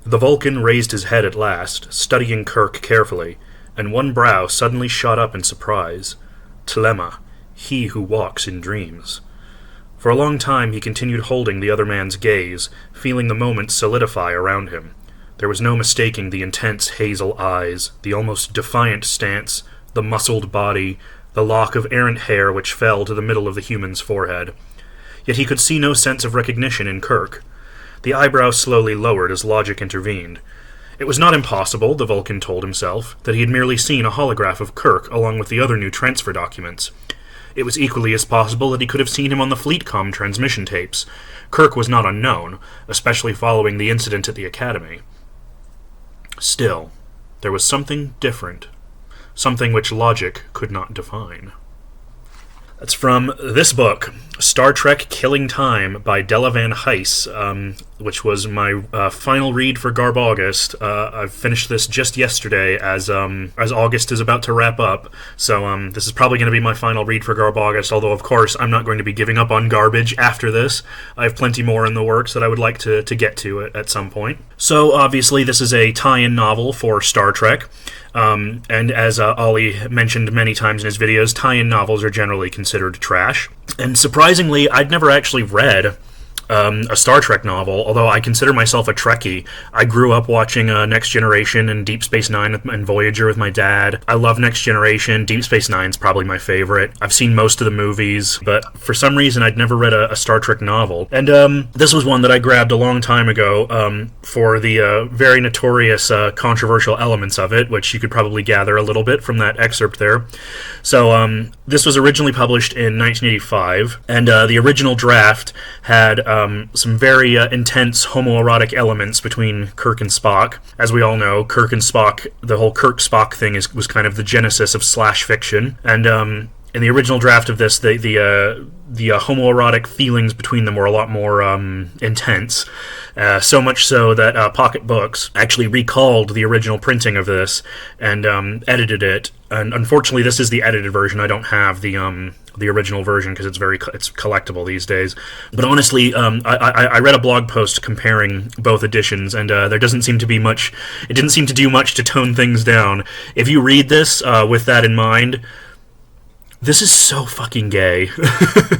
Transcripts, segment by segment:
The Vulcan raised his head at last, studying Kirk carefully, and one brow suddenly shot up in surprise. Telema, he who walks in dreams. For a long time he continued holding the other man's gaze, feeling the moment solidify around him. There was no mistaking the intense hazel eyes, the almost defiant stance, the muscled body, the lock of errant hair which fell to the middle of the human's forehead. Yet he could see no sense of recognition in Kirk. The eyebrow slowly lowered as logic intervened. It was not impossible, the Vulcan told himself, that he had merely seen a holograph of Kirk along with the other new transfer documents. It was equally as possible that he could have seen him on the FleetCom transmission tapes. Kirk was not unknown, especially following the incident at the Academy. Still, there was something different, something which logic could not define. That's from this book, Star Trek Killing Time by Della Van Hise, which was my final read for GARBAUGUST. I finished this just yesterday as August is about to wrap up, so this is probably going to be my final read for GARBAUGUST, although of course I'm not going to be giving up on garbage after this. I have plenty more in the works that I would like to get to at some point. So obviously this is a tie-in novel for Star Trek. And as Ollie mentioned many times in his videos, tie-in novels are generally considered trash. And surprisingly, I'd never actually read a Star Trek novel, although I consider myself a Trekkie. I grew up watching Next Generation and Deep Space Nine and Voyager with my dad. I love Next Generation. Deep Space Nine's probably my favorite. I've seen most of the movies, but for some reason I'd never read a Star Trek novel. And this was one that I grabbed a long time ago for the very notorious controversial elements of it, which you could probably gather a little bit from that excerpt there. So this was originally published in 1985, and the original draft had some very intense homoerotic elements between Kirk and Spock. As we all know, Kirk and Spock, the whole Kirk-Spock thing was kind of the genesis of slash fiction, and in the original draft of this, the homoerotic feelings between them were a lot more intense. So much so that Pocket Books actually recalled the original printing of this and edited it. And unfortunately, this is the edited version. I don't have the original version because it's collectible these days. But honestly, I read a blog post comparing both editions, and there doesn't seem to be much. It didn't seem to do much to tone things down. If you read this with that in mind, this is so fucking gay.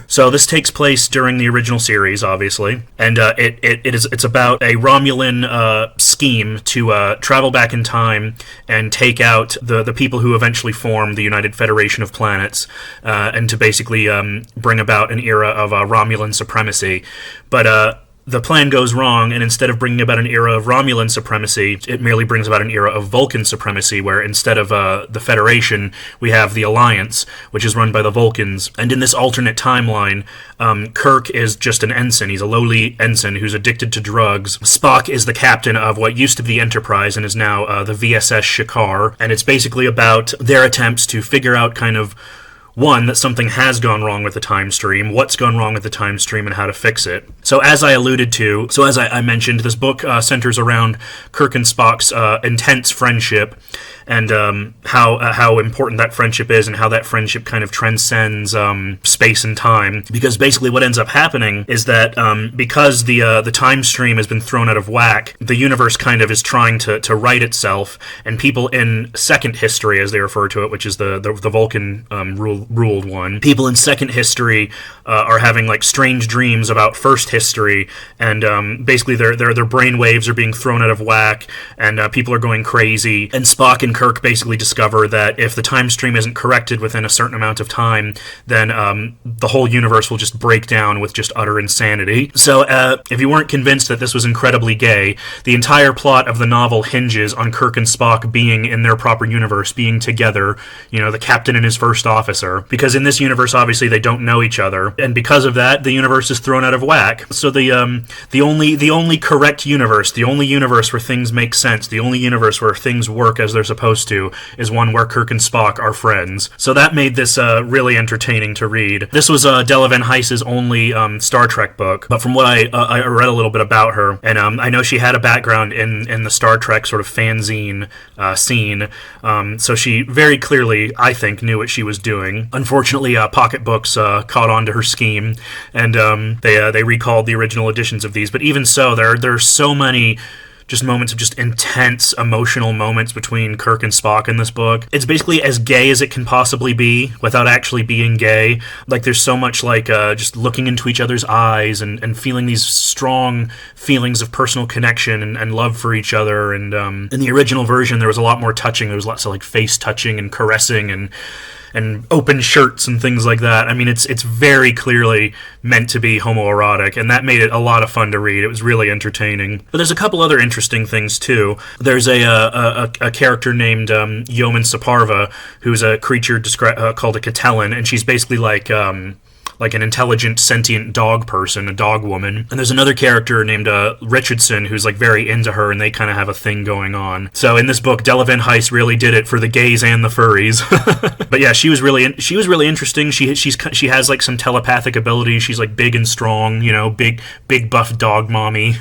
So this takes place during the original series, obviously, and it's about a Romulan scheme to travel back in time and take out the people who eventually form the United Federation of Planets, and to basically bring about an era of Romulan supremacy. But the plan goes wrong, and instead of bringing about an era of Romulan supremacy, it merely brings about an era of Vulcan supremacy, where instead of the Federation, we have the Alliance, which is run by the Vulcans. And in this alternate timeline, Kirk is just an ensign. He's a lowly ensign who's addicted to drugs. Spock is the captain of what used to be the Enterprise and is now the VSS Shikar, and it's basically about their attempts to figure out kind of one, that something has gone wrong with the time stream, what's gone wrong with the time stream, and how to fix it. So as I mentioned, this book centers around Kirk and Spock's intense friendship, and how important that friendship is, and how that friendship kind of transcends space and time. Because basically what ends up happening is that because the time stream has been thrown out of whack, the universe kind of is trying to right itself, and people in second history, as they refer to it, which is the Vulcan ruled one, people in second history are having like strange dreams about first history, and basically their brain waves are being thrown out of whack, and people are going crazy, and Spock and Kirk basically discover that if the time stream isn't corrected within a certain amount of time, then the whole universe will just break down with just utter insanity. So if you weren't convinced that this was incredibly gay, the entire plot of the novel hinges on Kirk and Spock being in their proper universe, being together, the captain and his first officer, because in this universe, obviously, they don't know each other, and because of that, the universe is thrown out of whack. So the only correct universe, the only universe where things make sense, the only universe where things work as they're supposed to, is one where Kirk and Spock are friends. So that made this really entertaining to read. This was Della Van Hise's only Star Trek book, but from what I read a little bit about her, and I know she had a background in the Star Trek sort of fanzine scene, so she very clearly, I think, knew what she was doing. Unfortunately, Pocket Books caught on to her scheme, and they recalled the original editions of these, but even so, there's so many just moments of just intense emotional moments between Kirk and Spock in this book. It's basically as gay as it can possibly be without actually being gay. Like, there's so much like just looking into each other's eyes and feeling these strong feelings of personal connection and love for each other. And in the original version, there was a lot more touching. There was lots of like face touching and caressing and open shirts and things like that. I mean, it's very clearly meant to be homoerotic, and that made it a lot of fun to read. It was really entertaining. But there's a couple other interesting things, too. There's a character named Yeoman Saparva, who's a creature called a Catellan, and she's basically like an intelligent, sentient dog person, a dog woman. And there's another character named Richardson who's like very into her, and they kind of have a thing going on. So in this book, Della Van Hise really did it for the gays and the furries. But yeah, she was really interesting. She has like some telepathic abilities. She's like big and strong, you know, big buff dog mommy.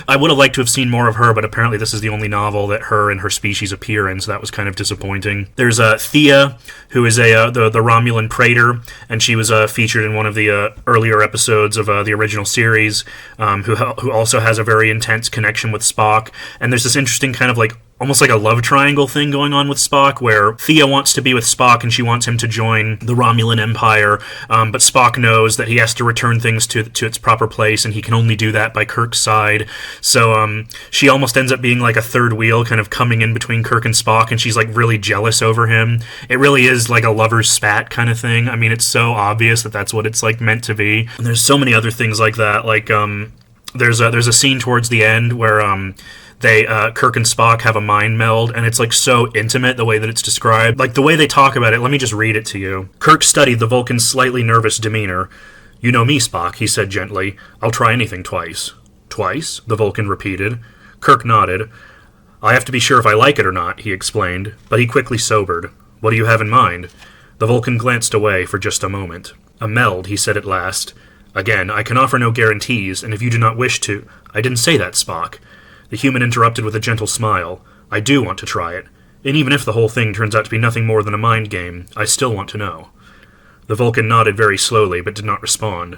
I would have liked to have seen more of her, but apparently this is the only novel that her and her species appear in, so that was kind of disappointing. There's Thea, who is the Romulan praetor, and she was featured in one of the earlier episodes of the original series, who also has a very intense connection with Spock. And there's this interesting kind of like almost like a love triangle thing going on with Spock, where Thea wants to be with Spock and she wants him to join the Romulan Empire, but Spock knows that he has to return things to its proper place, and he can only do that by Kirk's side. So she almost ends up being like a third wheel, kind of coming in between Kirk and Spock, and she's like really jealous over him. It really is like a lover's spat kind of thing. I mean, it's so obvious that that's what it's like meant to be. And there's so many other things like that. Like there's a scene towards the end where Kirk and Spock have a mind meld, and it's like so intimate the way that it's described. Like the way they talk about it, let me just read it to you. Kirk studied the Vulcan's slightly nervous demeanor. "You know me, Spock," he said gently. "I'll try anything twice." "Twice?" the Vulcan repeated. Kirk nodded. "I have to be sure if I like it or not," he explained, but he quickly sobered. "What do you have in mind?" The Vulcan glanced away for just a moment. "A meld," he said at last. "Again, I can offer no guarantees, and if you do not wish to—" "I didn't say that, Spock." The human interrupted with a gentle smile. "I do want to try it. And even if the whole thing turns out to be nothing more than a mind game, I still want to know." The Vulcan nodded very slowly, but did not respond.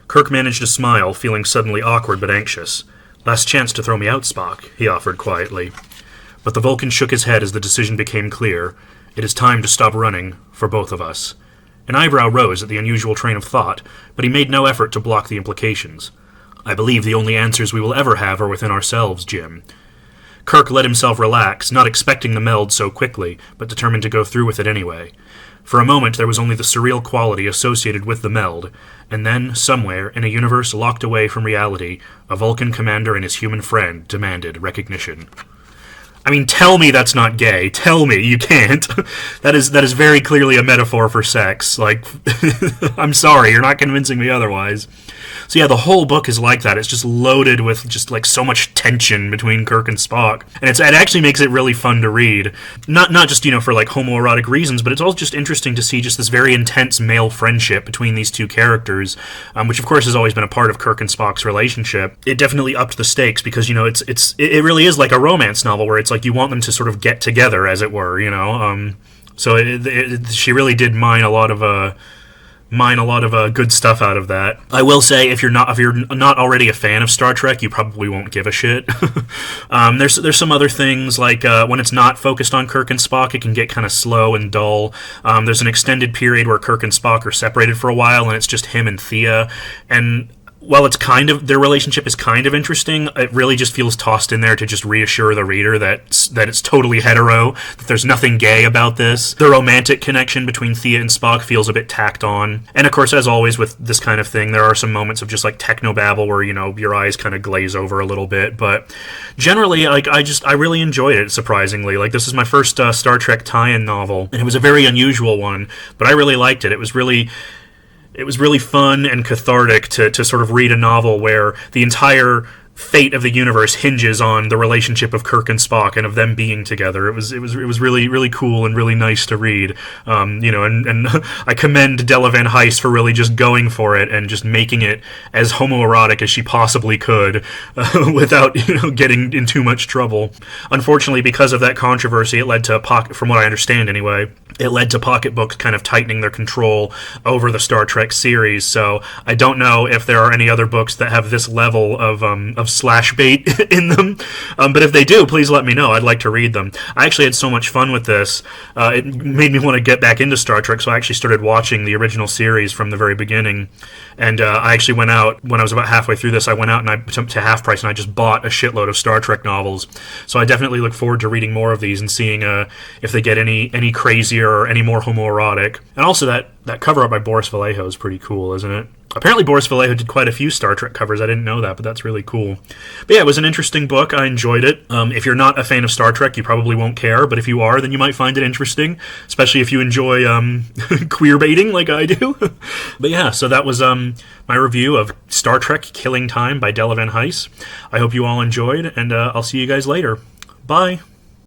Kirk managed to smile, feeling suddenly awkward but anxious. "Last chance to throw me out, Spock," he offered quietly. But the Vulcan shook his head as the decision became clear. "It is time to stop running, for both of us." An eyebrow rose at the unusual train of thought, but he made no effort to block the implications. "I believe the only answers we will ever have are within ourselves, Jim." Kirk let himself relax, not expecting the meld so quickly, but determined to go through with it anyway. For a moment there was only the surreal quality associated with the meld, and then, somewhere, in a universe locked away from reality, a Vulcan commander and his human friend demanded recognition. I mean, tell me that's not gay. Tell me. You can't. That is very clearly a metaphor for sex. Like, I'm sorry, you're not convincing me otherwise. So yeah, the whole book is like that. It's just loaded with just like so much tension between Kirk and Spock, and it actually makes it really fun to read. Not just, you know, for like homoerotic reasons, but it's also just interesting to see just this very intense male friendship between these two characters, which of course has always been a part of Kirk and Spock's relationship. It definitely upped the stakes because, you know, it really is like a romance novel where it's like you want them to sort of get together, as it were, you know. So she really did mine a lot of good stuff out of that. I will say, if you're not already a fan of Star Trek, you probably won't give a shit. There's some other things, like when it's not focused on Kirk and Spock, it can get kind of slow and dull. There's an extended period where Kirk and Spock are separated for a while, and it's just him and Thea, and while it's their relationship is kind of interesting, it really just feels tossed in there to just reassure the reader that it's totally hetero, that there's nothing gay about this. The romantic connection between Thea and Spock feels a bit tacked on. And of course, as always with this kind of thing, there are some moments of just like technobabble where, you know, your eyes kind of glaze over a little bit. But generally, like, I really enjoyed it, surprisingly. Like, this is my first Star Trek tie-in novel, and it was a very unusual one, but I really liked it. It was really fun and cathartic to sort of read a novel where the entire fate of the universe hinges on the relationship of Kirk and Spock and of them being together. It was really, really cool and really nice to read. You know, and I commend Della Van Hise for really just going for it and just making it as homoerotic as she possibly could, without, you know, getting in too much trouble. Unfortunately, because of that controversy, it led to from what I understand anyway, it led to Pocket Books kind of tightening their control over the Star Trek series. So I don't know if there are any other books that have this level of slash bait in them. But if they do, please let me know. I'd like to read them. I actually had so much fun with this. It made me want to get back into Star Trek, so I actually started watching the original series from the very beginning. And I actually went out, when I was about halfway through this, I went out and I to Half Price and I just bought a shitload of Star Trek novels. So I definitely look forward to reading more of these and seeing if they get any crazier or any more homoerotic. And also that cover up by Boris Vallejo is pretty cool, isn't it? Apparently Boris Vallejo did quite a few Star Trek covers. I didn't know that, but that's really cool. But yeah, it was an interesting book. I enjoyed it. If you're not a fan of Star Trek, you probably won't care, but if you are, then you might find it interesting, especially if you enjoy queer baiting like I do. But yeah, so that was my review of Star Trek Killing Time by Della Van Hise. I hope you all enjoyed, and I'll see you guys later. Bye!